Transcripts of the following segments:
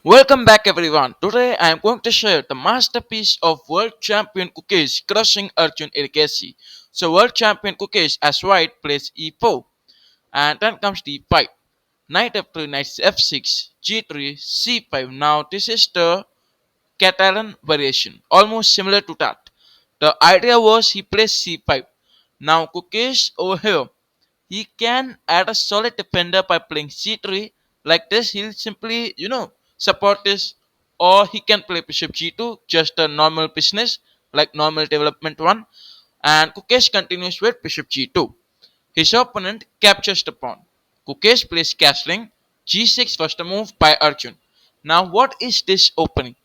Welcome back everyone. Today I am going to share the masterpiece of world champion Gukesh crushing Arjun Erigaisi. So world champion Gukesh as white plays e4 and then comes d5. Knight f3, knight f6, g3, c5. Now this is the Catalan variation, almost similar to that. The idea was he plays c5. Now Gukesh over here he can add a solid defender by playing c3. Like this he'll simply support this, or he can play bishop g2, just a normal business like normal development one, and Kukesh continues with bishop g2. His opponent captures the pawn. Gukesh plays castling. G6 was the move by Arjun. Now, what is this opening?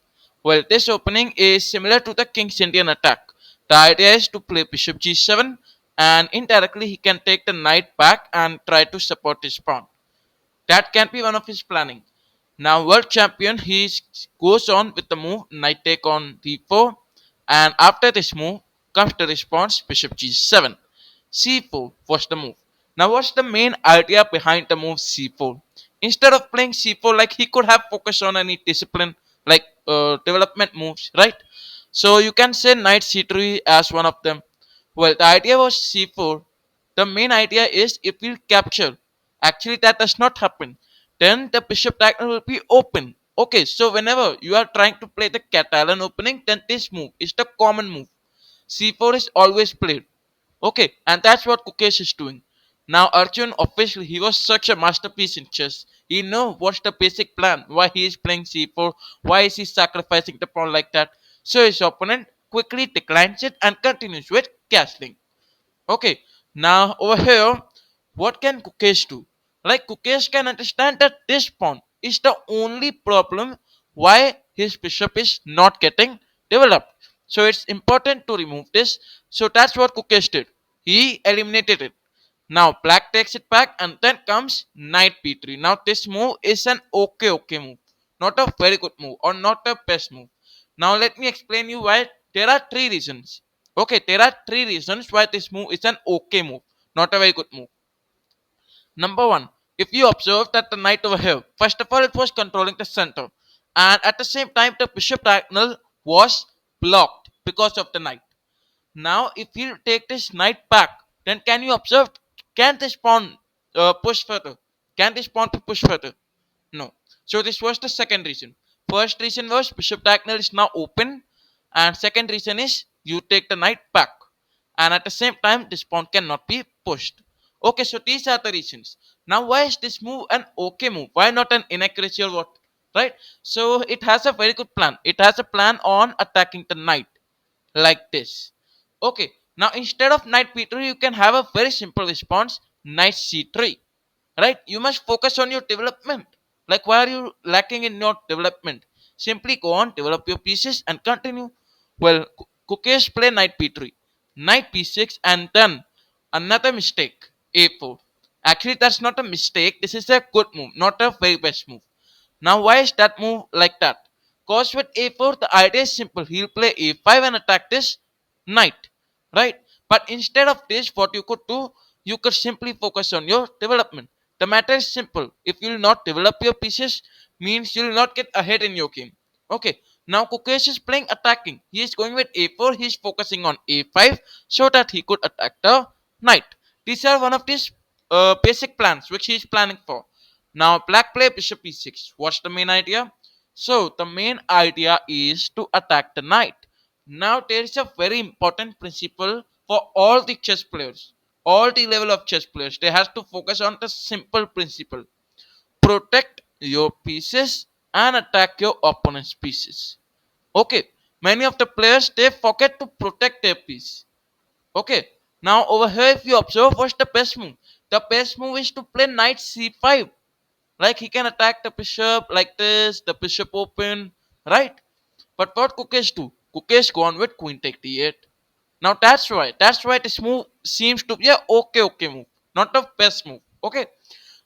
Well, this opening is similar to the King's Indian attack. The idea is to play bishop g7, and indirectly he can take the knight back and try to support his pawn. That can be one of his planning. Now, world champion, goes on with the move knight take on d4, and after this move comes the response bishop g7. c4 was the move. Now, what's the main idea behind the move c4? Instead of playing c4, like he could have focused on any discipline, like development moves, right? So you can say knight c3 as one of them. Well, the idea was c4. The main idea is if you capture, actually that does not happen, then the bishop diagonal will be open. Okay, so whenever you are trying to play the Catalan opening, then this move is the common move. c4 is always played. Okay, and that's what Gukesh is doing. Now Arjun, obviously, he was such a masterpiece in chess. He know what's the basic plan, why he is playing c4, why is he sacrificing the pawn like that. So his opponent quickly declines it and continues with castling. Okay, now over here, what can Gukesh do? Like Gukesh can understand that this pawn is the only problem why his bishop is not getting developed. So it's important to remove this. So that's what Gukesh did. He eliminated it. Now black takes it back and then comes knight b3. Now this move is an okay move. Not a very good move or not a best move. Now let me explain you why. There are three reasons. Okay, there are three reasons why this move is an okay move, not a very good move. Number one, if you observe that the knight over here, first of all, it was controlling the center, and at the same time, the bishop diagonal was blocked because of the knight. Now, if you take this knight back, then can you observe? Can this pawn push further? Can this pawn be pushed further? No. So this was the second reason. First reason was bishop diagonal is now open, and second reason is you take the knight back, and at the same time this pawn cannot be pushed. Okay, so these are the reasons. Now, why is this move an okay move? Why not an inaccuracy or what? Right? So it has a very good plan. It has a plan on attacking the knight like this. Okay, now instead of knight b3, you can have a very simple response knight c3. Right? You must focus on your development. Like, why are you lacking in your development? Simply go on, develop your pieces, and continue. Well, Kukesh play knight b3, knight b6, and then another mistake a4. Actually, that's not a mistake. This is a good move, not a very best move. Now, why is that move like that? Because with a4, the idea is simple. He'll play a5 and attack this knight, right? But instead of this, what you could do, you could simply focus on your development. The matter is simple. If you will not develop your pieces, means you will not get ahead in your game. Okay. Now Kukesh is playing attacking. He is going with a4. He is focusing on a5 so that he could attack the knight. These are one of these basic plans which he is planning for. Now black play bishop e6. What's the main idea? So the main idea is to attack the knight. Now there is a very important principle for all the chess players. All the level of chess players. They have to focus on the simple principle. Protect your pieces and attack your opponent's pieces. Okay. Many of the players they forget to protect their piece. Okay. Now over here if you observe what's the best move? The best move is to play knight c5. Like he can attack the bishop like this, the bishop open, right? But what Gukesh do? Gukesh gone with queen take d8. Now that's why this move seems to be a okay move, not the best move. Okay.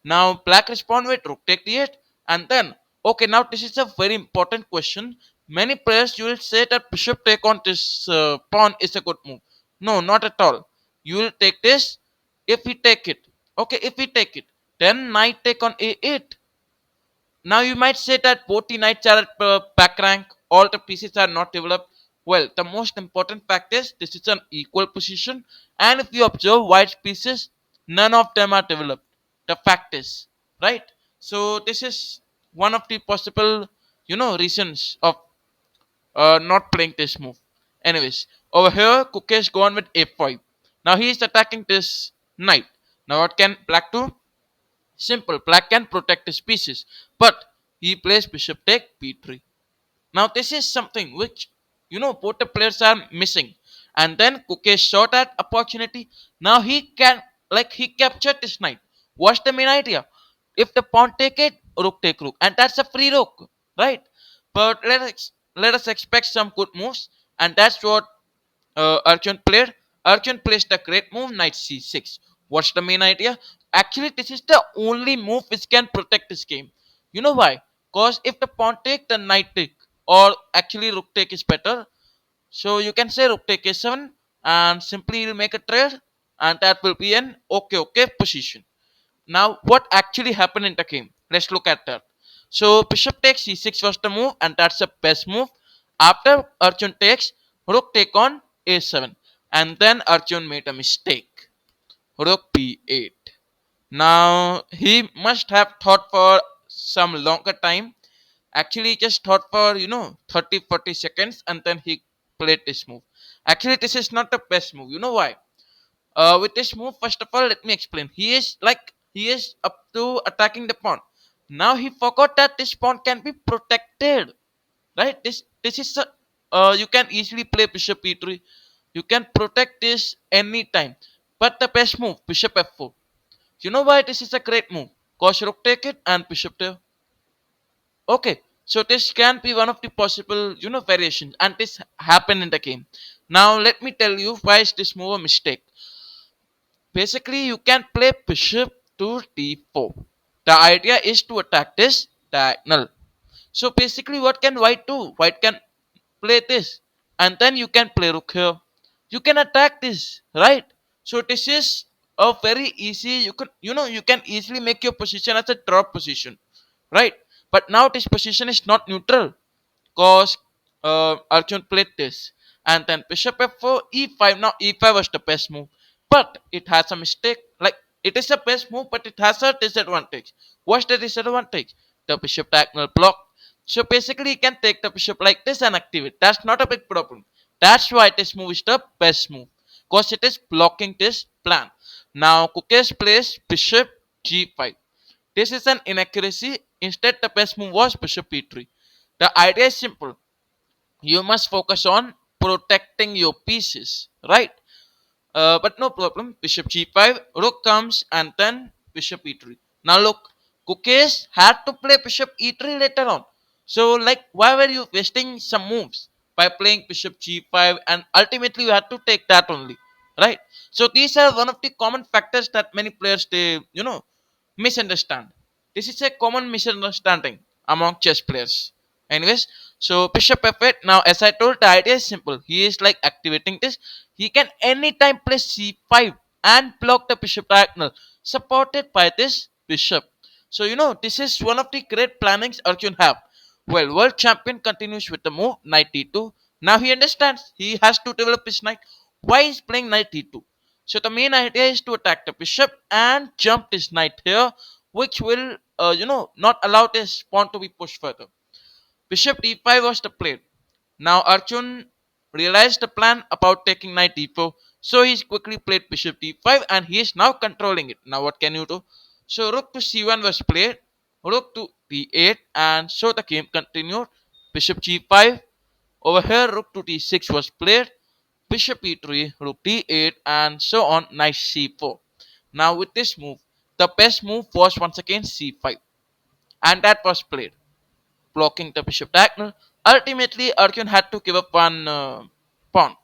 Now black respond with rook take d8, and then okay. Now this is a very important question. Many players you will say that bishop take on this pawn is a good move. No, not at all. You will take this if we take it. Okay, if we take it, then knight take on a8. Now you might say that both the knights are at back rank, all the pieces are not developed. Well, the most important fact is this is an equal position, and if you observe white pieces, none of them are developed. The fact is, right? So this is one of the possible, reasons of not playing this move. Anyways, over here, Kukesh gone with a5. Now he is attacking this knight. Now what can black do? Simple, black can protect his pieces, but he plays bishop take b3. Now this is something which both the players are missing. And then Kukesh saw that opportunity. Now he can he captured this knight. What's the main idea? If the pawn take it, rook take rook, and that's a free rook, right? But let us expect some good moves, and that's what Arjun played. Arjun placed a great move, knight c6. What's the main idea? Actually, this is the only move which can protect this game. You know why? Because if the pawn take, the knight take, or actually rook take is better. So you can say rook take a7, and simply you'll make a trade, and that will be an okay position. Now, what actually happened in the game? Let's look at that. So, bishop takes c6 was the move, and that's the best move. After Arjun takes, rook take on a7, and then Arjun made a mistake. Rook b8. Now, he must have thought for some longer time. Actually, he just thought for 30-40 seconds, and then he played this move. Actually, this is not the best move. You know why? With this move, first of all, let me explain. He is up to attacking the pawn. Now he forgot that this pawn can be protected, right? This is you can easily play bishop e3. You can protect this anytime. But the best move, bishop f4. You know why this is a great move? Cause rook take it and bishop there. Okay, so this can be one of the possible variations, and this happened in the game. Now let me tell you why is this move a mistake. Basically, you can play bishop to d4. The idea is to attack this diagonal. So basically, what can white do? White can play this, and then you can play rook here. You can attack this, right? So this is a very easy. You can easily make your position as a drop position, right? But now this position is not neutral because Arjun played this. And then bishop f4, e5. Now e5 was the best move. But it has a mistake. Like, it is the best move, but it has a disadvantage. What's the disadvantage? The bishop diagonal block. So basically, you can take the bishop like this and activate. That's not a big problem. That's why this move is the best move. Because it is blocking this plan. Now, Kukesh plays bishop g5. This is an inaccuracy. Instead, the best move was bishop e3. The idea is simple. You must focus on protecting your pieces, right? But no problem. Bishop g5, rook comes, and then bishop e3. Now look, Gukesh had to play bishop e3 later on. So why were you wasting some moves by playing bishop g5, and ultimately you had to take that only, right? So these are one of the common factors that many players they misunderstand. This is a common misunderstanding among chess players. Anyways, so bishop f8. Now, as I told, the idea is simple. He is activating this. He can anytime play c5 and block the bishop diagonal, supported by this bishop. So this is one of the great plannings Arjun have. Well, world champion continues with the move knight d2. Now he understands he has to develop his knight. Why is playing knight d2? So the main idea is to attack the bishop and jump this knight here, which will not allow this pawn to be pushed further. Bishop d5 was the play. Now Arjun realized the plan about taking knight d4, so he quickly played bishop d5 and he is now controlling it. Now what can you do? So rook to c1 was played, rook to d8, and so the game continued. Bishop g5. Over here, rook to d6 was played, bishop e3, rook d8, and so on, knight c4. Now with this move, the best move was once again c5, and that was played, blocking the bishop diagonal. Ultimately, Arjun had to give up one pawn.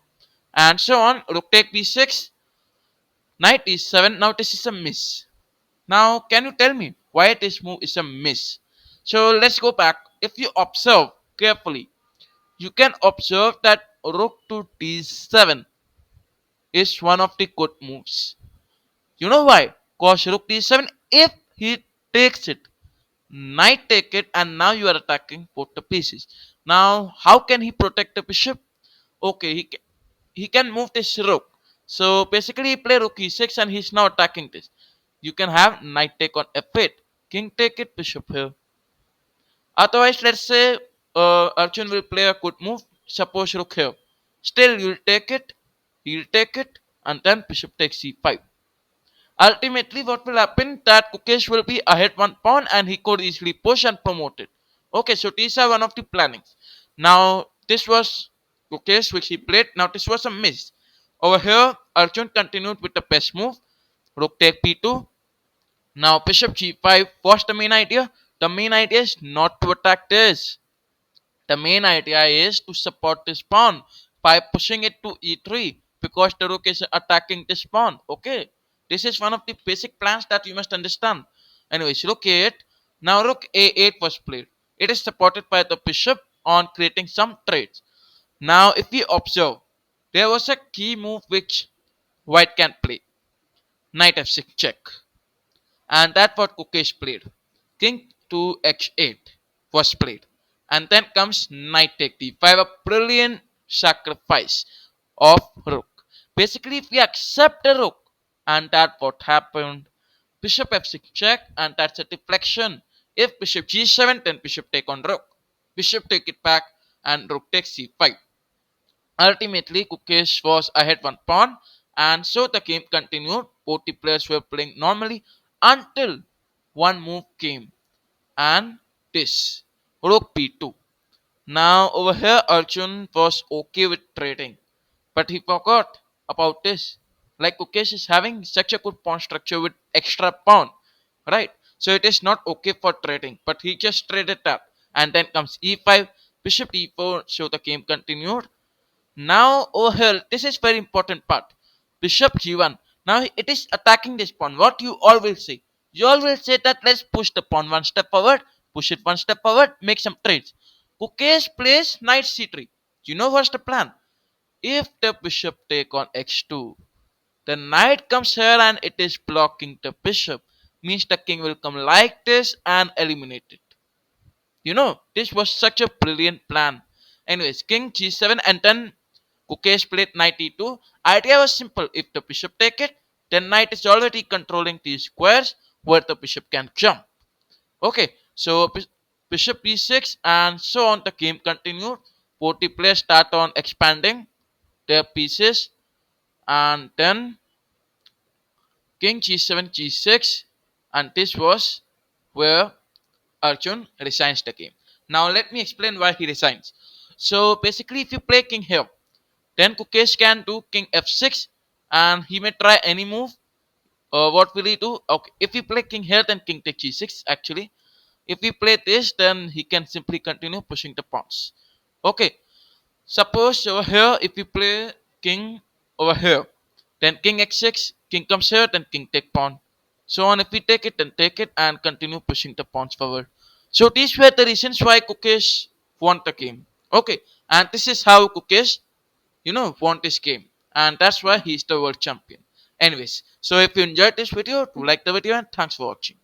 And so on, rook take b6, knight e7. Now this is a miss. Now, can you tell me why this move is a miss? So let's go back. If you observe carefully, you can observe that rook to d7 is one of the good moves. You know why? Because rook d7, if he takes it, Knight take it, and now you are attacking both the pieces. Now, how can he protect the bishop? Okay, he can move this rook. So basically, he play rook e6, and he's now attacking this. You can have knight take on f8, king take it, bishop here. Otherwise, let's say Arjun will play a good move. Suppose rook here. Still, you'll take it, he'll take it, and then bishop takes c5. Ultimately, what will happen that Gukesh will be ahead one pawn and he could easily push and promote it. Okay, so these are one of the plannings. Now, this was Gukesh which he played. Now, this was a miss. Over here, Arjun continued with the best move. Rook take p2. Now, bishop g5. What's the main idea? The main idea is not to attack this. The main idea is to support this pawn by pushing it to e3 because the rook is attacking this pawn. Okay, this is one of the basic plans that you must understand. Anyways, rook a8. Now rook a8 was played. It is supported by the bishop on creating some trades. Now if we observe, there was a key move which white can play. Knight f6 check. And that's what Gukesh played. King to h8 was played. And then comes knight take d5, a brilliant sacrifice of rook. Basically, if we accept the rook, and that what happened, bishop f6 check, and that's a deflection. If bishop g7, then bishop take on rook. Bishop take it back, and rook takes c5. Ultimately, Gukesh was ahead one pawn, and so the game continued. Both the players were playing normally until one move came, and this rook b2. Now, over here, Arjun was okay with trading, but he forgot about this. Like Gukesh is having such a good pawn structure with extra pawn, right? So it is not okay for trading, but he just traded that. And then comes e5, bishop d4, so the game continued. Now over here, this is very important part. Bishop g1. Now it is attacking this pawn. What you all will say? You all will say that let's push the pawn one step forward, push it one step forward, make some trades. Gukesh plays knight c3. You know what's the plan? If the bishop take on x2, the knight comes here and it is blocking the bishop. Means the king will come like this and eliminate it. You know, this was such a brilliant plan. Anyways, king g7 and then Gukesh played knight e2. Idea was simple. If the bishop take it, then knight is already controlling these squares where the bishop can jump. Okay, so bishop e6 and so on. The game continued. Both the players start on expanding their pieces, and then king g7 g6, and this was where Arjun resigns the game. Now let me explain why he resigns. So basically, if you play king here, then Gukesh can do king f6, and he may try any move. What will he do? Okay, if we play king here, then king take g6 actually. If we play this, then he can simply continue pushing the pawns. Okay, suppose over here, if we play king over here, then king x6, king comes here, then king take pawn. So on, if we take it, then take it and continue pushing the pawns forward. So these were the reasons why Gukesh won the game. Okay, and this is how Gukesh won this game, and that's why he's the world champion. Anyways, so if you enjoyed this video, do like the video and thanks for watching.